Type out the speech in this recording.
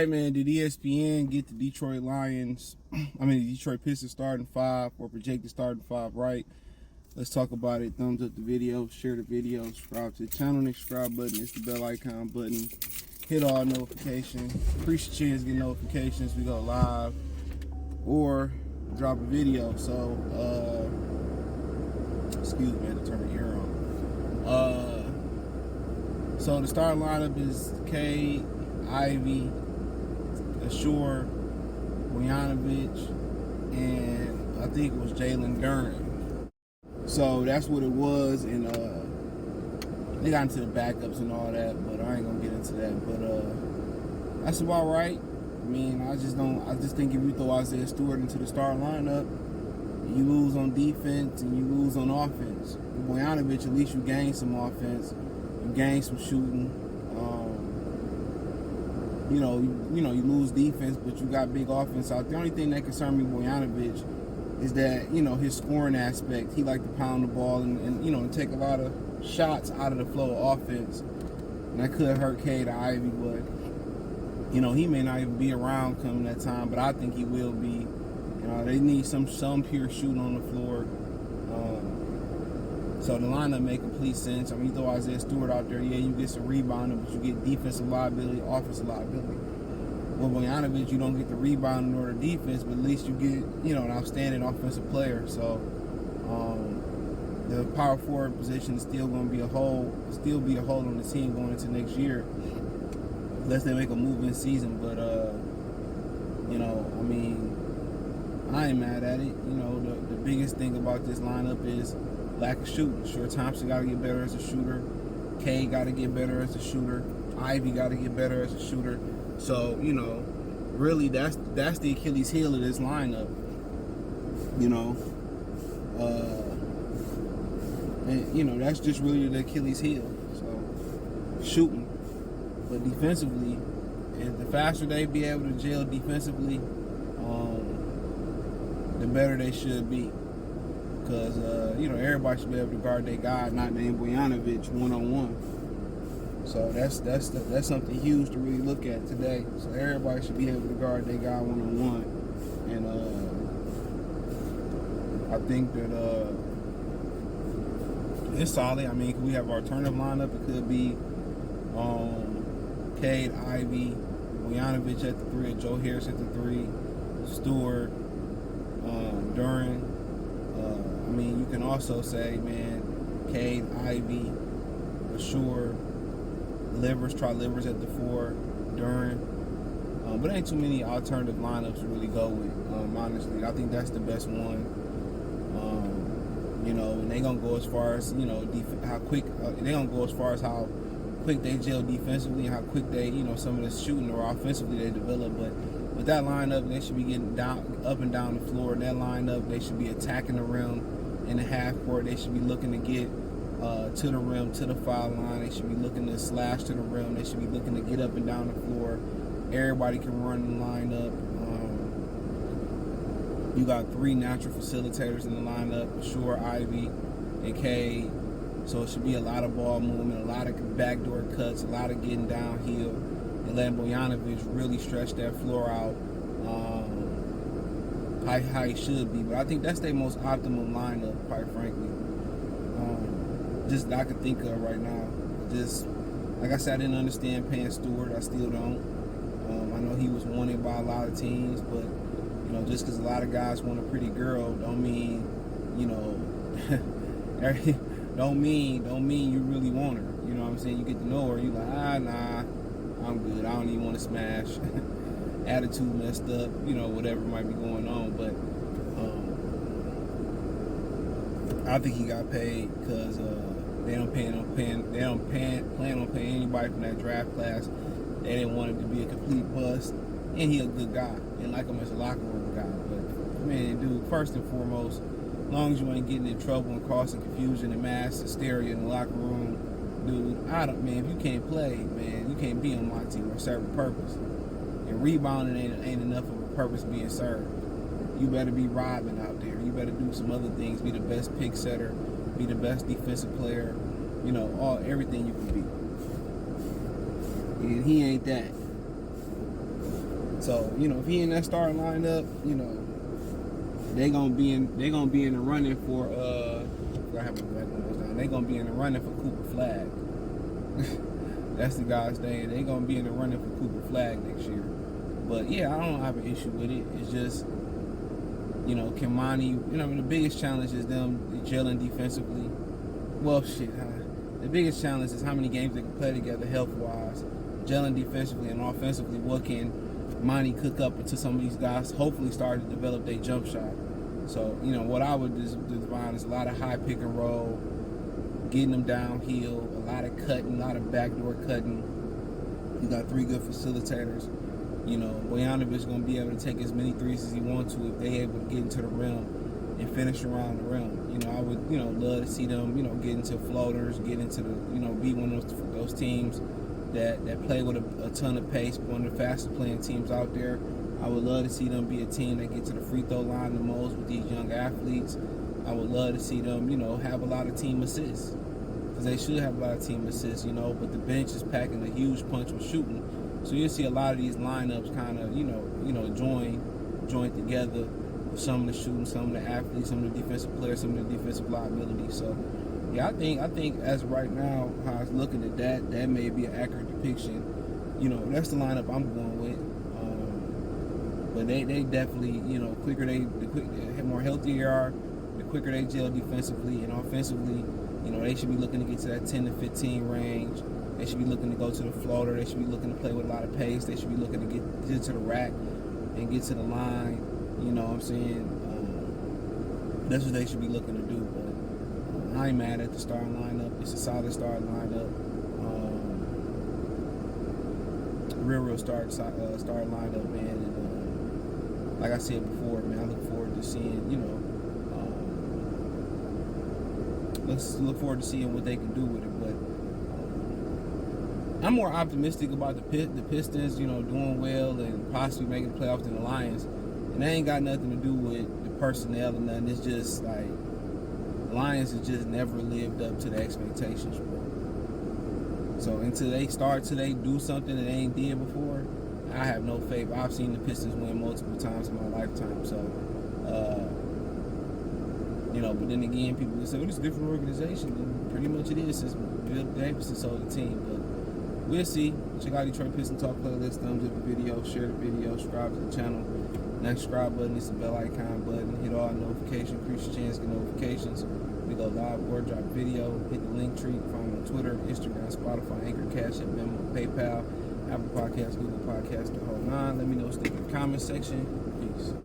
right, man. Did ESPN get the Detroit Pistons starting five or projected starting five right? Let's talk about it. Thumbs up the video, share the video, subscribe to the channel, and subscribe button. It's the bell icon button. Hit all notifications. Appreciate you get notifications. We go live or drop a video. So, excuse me, I had to turn the air on. So the starting lineup is Cade, Ivy, Ashur, Bojanovic, and I think it was Jalen Duren. So that's what it was, and they got into the backups and all that, but I ain't gonna get into that. But that's about right. I mean, I just think if you throw Isaiah Stewart into the starting lineup, you lose on defense and you lose on offense. With Bojanovic, at least you gain some offense, you gain some shooting. You lose defense, but you got big offense out. The only thing that concerned me with Bojanovic is that, his scoring aspect. He liked to pound the ball and take a lot of shots out of the flow of offense. And that could hurt Cade or Ivy, but, he may not even be around coming that time, but I think he will be. They need some pure shooting on the floor. So the lineup make complete sense. I mean, you throw Isaiah Stewart out there, yeah, you get some rebounding, but you get defensive liability, offensive liability. Well, Bojanovic, you don't get the rebounding or the defense, but at least you get, an outstanding offensive player. So the power forward position is still going to be a hole on the team going into next year, unless they make a move in season. But I ain't mad at it. The biggest thing about this lineup is lack of shooting. Sure, Thompson got to get better as a shooter. Cade got to get better as a shooter. Ivy got to get better as a shooter. So, really that's the Achilles heel of this lineup. That's just really the Achilles heel. So, shooting. But defensively, and the faster they be able to gel defensively, the better they should be. Because, everybody should be able to guard their guy not named Bojanovic one-on-one. So that's something huge to really look at today. So everybody should be able to guard their guy one-on-one. And I think that it's solid. I mean, we have our alternative lineup. It could be Cade, Ivy, Bojanovic at the 3, Joe Harris at the 3, Stewart, Duren. You can also say, man, Cade, Ivy, Ashur, try Livers at the 4, Duren. But ain't too many alternative lineups to really go with, honestly. I think that's the best one. And they gonna go as far as, how quick they gel defensively and how quick they, some of the shooting or offensively they develop. But with that lineup, they should be getting up and down the floor. In that lineup, they should be attacking the rim in the half court. They should be looking to get to the rim, to the foul line. They should be looking to slash to the rim. They should be looking to get up and down the floor. Everybody can run the lineup. You got 3 natural facilitators in the lineup: Ashur, Ivy, and Cade. So it should be a lot of ball movement, a lot of backdoor cuts, a lot of getting downhill, and letting Bojanovic really stretch that floor out how he should be. But I think that's their most optimum lineup, quite frankly. Just that I could think of right now. Just like I said, I didn't understand paying Stewart. I still don't. I know he was wanted by a lot of teams, but just because a lot of guys want a pretty girl, don't mean don't mean you really want her. You know what I'm saying? You get to know her, you like, nah, I'm good. I don't even want to smash. Attitude messed up, whatever might be going on. But I think he got paid because they don't plan on paying anybody from that draft class. They didn't want it to be a complete bust, and he a good guy, and like him as a locker room guy. But man, dude, first and foremost, as long as you ain't getting in trouble and causing confusion and mass hysteria in the locker room, dude, if you can't play, man, you can't be on my team or serve a purpose. And rebounding ain't enough of a purpose being served. You better be robbing out there. You better do some other things. Be the best pick setter. Be the best defensive player. Everything you can be. And he ain't that. So, you know, if he in that starting lineup, you know, they gonna be in the running for I have my back windows down. They gonna be in the running for Cooper Flag. That's the guy's thing. They gonna be in the running for Cooper Flag next year. But yeah, I don't have an issue with it. It's just, you know, can Monty, you know, the biggest challenge is them gelling defensively. Well, shit, the biggest challenge is how many games they can play together health-wise, gelling defensively and offensively. What can Monty cook up until some of these guys hopefully start to develop their jump shot? So, you know, what I would define is a lot of high pick and roll, getting them downhill, a lot of cutting, a lot of backdoor cutting. You got 3 good facilitators. You know, Bojanovic going to be able to take as many threes as he wants to if they able to get into the rim and finish around the rim. You know, I would, you know, love to see them, you know, get into floaters, get into the, you know, be one of those teams that play with a ton of pace, one of the fastest playing teams out there. I would love to see them be a team that gets to the free throw line the most with these young athletes. I would love to see them, you know, have a lot of team assists, because they should have a lot of team assists, you know, but the bench is packing a huge punch with shooting. So you'll see a lot of these lineups kind of, you know, join together with some of the shooting, some of the athletes, some of the defensive players, some of the defensive liabilities. So yeah, I think as of right now, how I was looking at that may be an accurate depiction. You know, that's the lineup I'm going with. But they definitely, you know, the more healthier they are, the quicker they gel defensively and offensively. You know, they should be looking to get to that 10 to 15 range. They should be looking to go to the floater. They should be looking to play with a lot of pace. They should be looking to get to the rack and get to the line. You know what I'm saying? That's what they should be looking to do. But I ain't mad at the starting lineup. It's a solid starting lineup. Real starting lineup, man. And like I said before, man, I look forward to seeing, you know, let's look forward to seeing what they can do with it. But I'm more optimistic about the Pistons, you know, doing well and possibly making the playoffs than the Lions. And that ain't got nothing to do with the personnel or nothing. It's just like the Lions have just never lived up to the expectations, bro. So until they do something that they ain't did before, I have no faith. I've seen the Pistons win multiple times in my lifetime. So, you know, but then again, people will say, well, it's a different organization. And pretty much it is since Bill Davidson sold the team. But we'll see. Check out Detroit Pistons Talk playlist. Thumbs up the video, share the video, subscribe to the channel. Next subscribe button is the bell icon button. Hit all notifications, increase your chance to get notifications. We go live or drop video. Hit the link tree. Find me on Twitter, Instagram, Spotify, Anchor, Cash App, Venmo, PayPal, Apple Podcasts, Google Podcasts, the whole nine. Let me know. Stick in the comment section. Peace.